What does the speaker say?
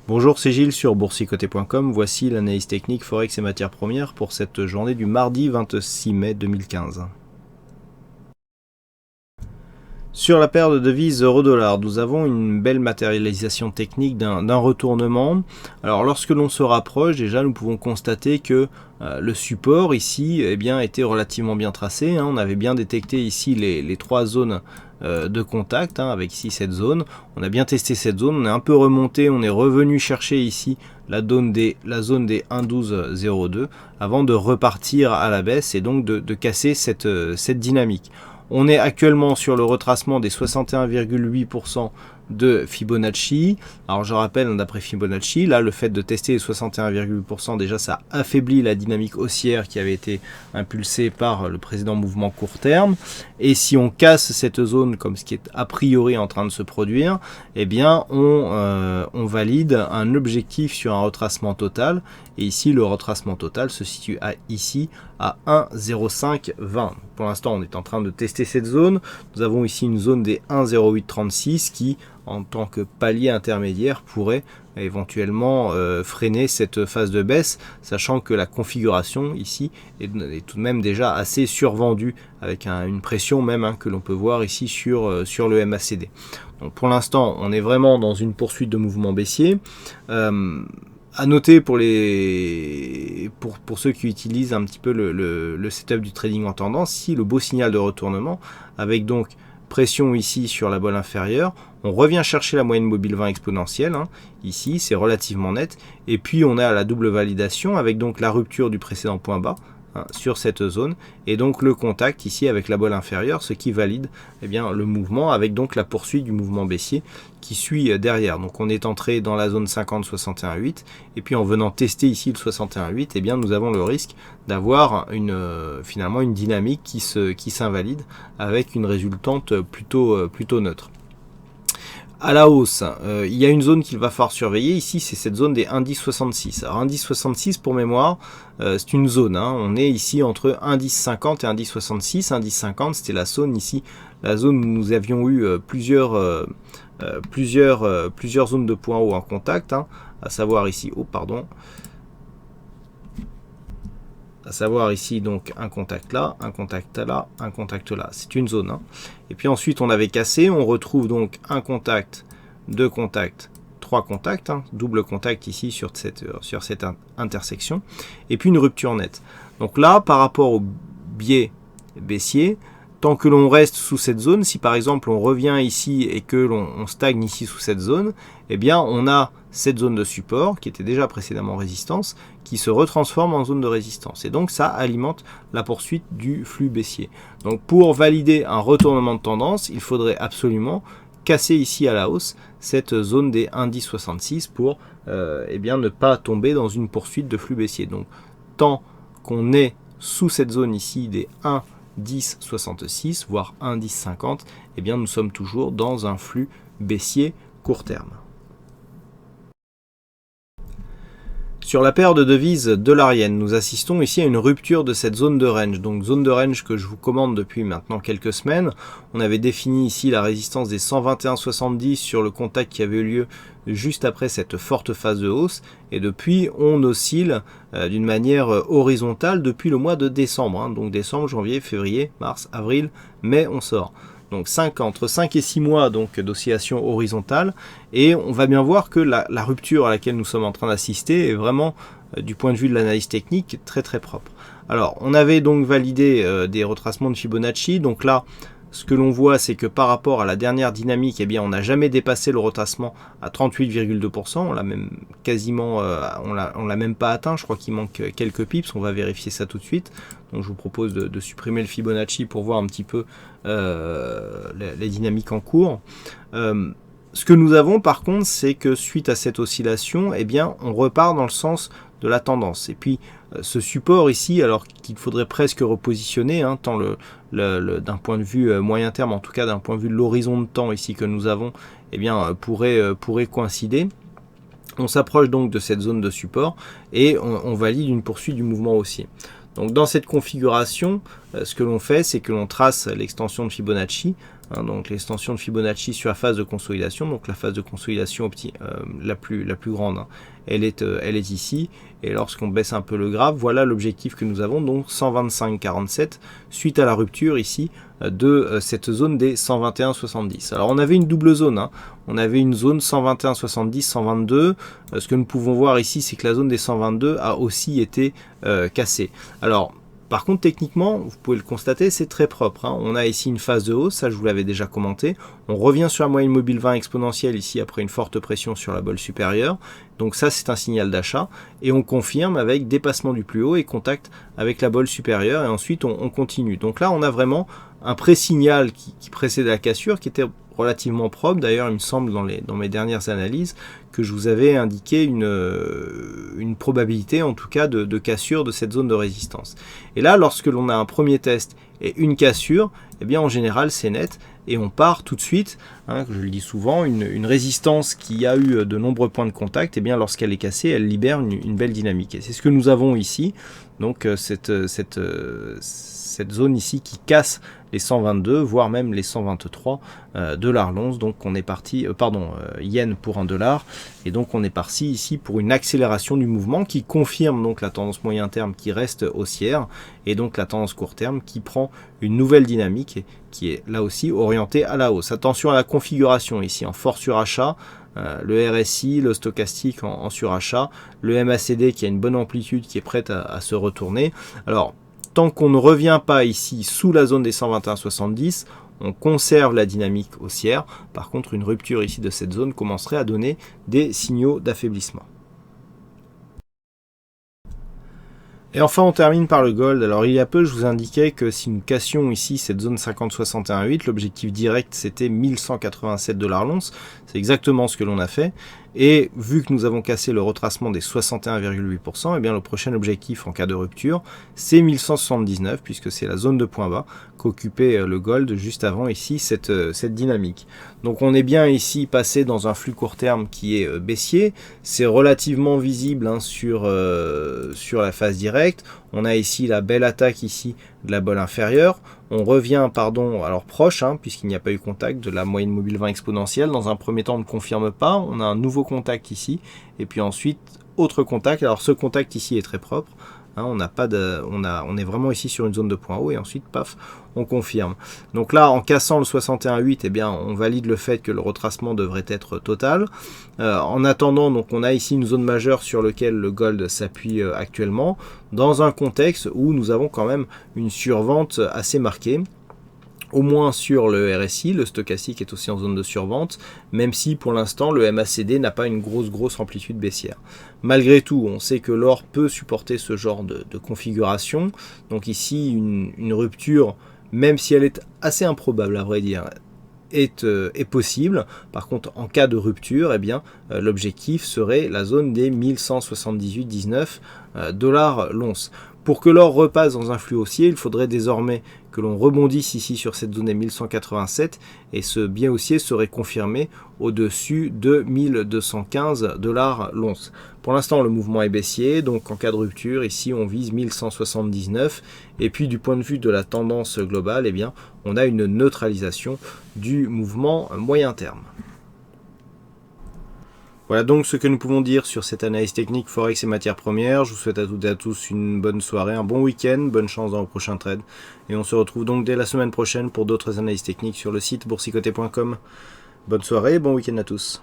Bonjour, c'est Gilles sur boursicoté.com. Voici l'analyse technique Forex et matières premières pour cette journée du mardi 26 mai 2015. Sur la paire de devises euro-dollar, nous avons une belle matérialisation technique d'un retournement. Alors lorsque l'on se rapproche, déjà nous pouvons constater que le support ici était relativement bien tracé. On avait bien détecté ici les trois zones de contact, avec ici cette zone. On a bien testé cette zone, on est un peu remonté, on est revenu chercher ici la zone des 1,1202 avant de repartir à la baisse et donc de casser cette dynamique. On est actuellement sur le retracement des 61,8% de Fibonacci. Alors je rappelle, d'après Fibonacci, là le fait de tester les 61,8%, déjà ça affaiblit la dynamique haussière qui avait été impulsée par le précédent mouvement court terme. Et si on casse cette zone, comme ce qui est a priori en train de se produire, on valide un objectif sur un retracement total. Et ici, le retracement total se situe ici à 1,0520. Pour l'instant, on est en train de tester cette zone. Nous avons ici une zone des 1,0836 qui, en tant que palier intermédiaire, pourrait éventuellement freiner cette phase de baisse, sachant que la configuration ici est tout de même déjà assez survendue, avec une pression même que l'on peut voir ici sur le MACD. Donc pour l'instant, on est vraiment dans une poursuite de mouvement baissier. À noter pour ceux qui utilisent un petit peu le setup du trading en tendance, ici le beau signal de retournement avec donc pression ici sur la bolle inférieure, on revient chercher la moyenne mobile 20 exponentielle, ici c'est relativement net, et puis on a la double validation avec donc la rupture du précédent point bas sur cette zone, et donc le contact ici avec la bolle inférieure, ce qui valide le mouvement avec donc la poursuite du mouvement baissier qui suit derrière. Donc on est entré dans la zone 50-61,8 et puis en venant tester ici le 61,8, nous avons le risque d'avoir finalement une dynamique qui s'invalide avec une résultante plutôt neutre. À la hausse, il y a une zone qu'il va falloir surveiller. Ici, c'est cette zone des 1,1066. Alors, 1,1066 pour mémoire, c'est une zone. On est ici entre 1,1050 et 1,1066. 1,1050, c'était la zone ici, la zone où nous avions eu plusieurs zones de points hauts en contact, à savoir ici, à savoir ici donc un contact là, un contact là, un contact là. C'est une zone. Et puis ensuite on avait cassé, on retrouve donc un contact, deux contacts, trois contacts, double contact ici sur cette intersection, et puis une rupture nette. Donc là, par rapport au biais baissier, tant que l'on reste sous cette zone, si par exemple on revient ici et que l'on stagne ici sous cette zone, on a cette zone de support qui était déjà précédemment résistance, qui se retransforme en zone de résistance. Et donc ça alimente la poursuite du flux baissier. Donc pour valider un retournement de tendance, il faudrait absolument casser ici à la hausse cette zone des 1,1066 pour ne pas tomber dans une poursuite de flux baissier. Donc tant qu'on est sous cette zone ici des 1,1066 voire 1,1050, nous sommes toujours dans un flux baissier court terme. Sur la paire de devises dollarienne, nous assistons ici à une rupture de cette zone de range. Donc zone de range que je vous commande depuis maintenant quelques semaines. On avait défini ici la résistance des 121,70 sur le contact qui avait eu lieu juste après cette forte phase de hausse. Et depuis, on oscille d'une manière horizontale depuis le mois de décembre. Donc décembre, janvier, février, mars, avril, mai, on sort. Donc entre 5 et 6 mois d'oscillation horizontale, et on va bien voir que la rupture à laquelle nous sommes en train d'assister est vraiment, du point de vue de l'analyse technique, très très propre. Alors on avait donc validé des retracements de Fibonacci, donc là ce que l'on voit, c'est que par rapport à la dernière dynamique, on n'a jamais dépassé le retracement à 38,2%. On l'a même quasiment, on l'a même pas atteint. Je crois qu'il manque quelques pips. On va vérifier ça tout de suite. Donc je vous propose de supprimer le Fibonacci pour voir un petit peu les dynamiques en cours. Ce que nous avons par contre, c'est que suite à cette oscillation, on repart dans le sens de la tendance. Et puis ce support ici, alors qu'il faudrait presque repositionner, tant d'un point de vue moyen terme, en tout cas d'un point de vue de l'horizon de temps ici que nous avons, pourrait coïncider. On s'approche donc de cette zone de support et on valide une poursuite du mouvement haussier. Donc dans cette configuration, ce que l'on fait, c'est que l'on trace l'extension de Fibonacci, donc l'extension de Fibonacci sur la phase de consolidation, donc la phase de consolidation la plus grande, elle est ici, et lorsqu'on baisse un peu le graphe, voilà l'objectif que nous avons, donc 125,47, suite à la rupture ici de cette zone des 121,70. Alors on avait une double zone, on avait une zone 121,70, 122, ce que nous pouvons voir ici, c'est que la zone des 122 a aussi été cassée. Alors, par contre, techniquement, vous pouvez le constater, c'est très propre. On a ici une phase de hausse, ça je vous l'avais déjà commenté. On revient sur la moyenne mobile 20 exponentielle ici après une forte pression sur la bolle supérieure. Donc ça, c'est un signal d'achat. Et on confirme avec dépassement du plus haut et contact avec la bolle supérieure. Et ensuite, on continue. Donc là, on a vraiment un pré-signal qui précède la cassure, qui était relativement propre. D'ailleurs, il me semble dans mes dernières analyses que je vous avais indiqué une probabilité en tout cas de cassure de cette zone de résistance. Et là, lorsque l'on a un premier test et une cassure, eh bien en général c'est net et on part tout de suite, je le dis souvent, une résistance qui a eu de nombreux points de contact, eh bien lorsqu'elle est cassée, elle libère une belle dynamique. Et c'est ce que nous avons ici, donc cette zone ici qui casse les 122, voire même les 123 dollars l'once. Donc on est parti, yen pour $1, et donc on est parti ici pour une accélération du mouvement qui confirme donc la tendance moyen terme qui reste haussière, et donc la tendance court terme qui prend une nouvelle dynamique et qui est là aussi orientée à la hausse. Attention à la configuration ici en fort surachat. Le RSI, le stochastique en surachat, le MACD qui a une bonne amplitude qui est prête à se retourner. Alors, tant qu'on ne revient pas ici sous la zone des 121,70, on conserve la dynamique haussière. Par contre, une rupture ici de cette zone commencerait à donner des signaux d'affaiblissement. Et enfin, on termine par le gold. Alors, il y a peu, je vous indiquais que si nous cassions ici cette zone 50,61,8, l'objectif direct, c'était 1187 $ l'once. C'est exactement ce que l'on a fait. Et vu que nous avons cassé le retracement des 61,8%, eh bien le prochain objectif en cas de rupture, c'est 1179, puisque c'est la zone de point bas qu'occupait le gold juste avant ici cette dynamique. Donc on est bien ici passé dans un flux court terme qui est baissier. C'est relativement visible sur la phase directe. On a ici la belle attaque ici de la bolle inférieure. On revient, alors proche, puisqu'il n'y a pas eu contact de la moyenne mobile 20 exponentielle. Dans un premier temps, on ne confirme pas. On a un nouveau contact ici. Et puis ensuite, autre contact. Alors ce contact ici est très propre. On est vraiment ici sur une zone de point haut et ensuite, paf, on confirme. Donc là, en cassant le 61,8, eh bien, on valide le fait que le retracement devrait être total. En attendant, donc, on a ici une zone majeure sur laquelle le gold s'appuie actuellement, dans un contexte où nous avons quand même une survente assez marquée. Au moins sur le RSI, le stochastique est aussi en zone de survente, même si pour l'instant le MACD n'a pas une grosse amplitude baissière. Malgré tout, on sait que l'or peut supporter ce genre de configuration, donc ici une rupture, même si elle est assez improbable à vrai dire, est possible. Par contre, en cas de rupture, eh bien l'objectif serait la zone des 1178,19 $ l'once. Pour que l'or repasse dans un flux haussier, il faudrait désormais que l'on rebondisse ici sur cette zone des 1187 et ce bien haussier serait confirmé au-dessus de 1215 $ l'once. Pour l'instant, le mouvement est baissier, donc en cas de rupture, ici on vise 1179 et puis du point de vue de la tendance globale, eh bien, on a une neutralisation du mouvement moyen terme. Voilà donc ce que nous pouvons dire sur cette analyse technique Forex et matières premières. Je vous souhaite à toutes et à tous une bonne soirée, un bon week-end, bonne chance dans vos prochains trades. Et on se retrouve donc dès la semaine prochaine pour d'autres analyses techniques sur le site boursicoté.com. Bonne soirée et bon week-end à tous.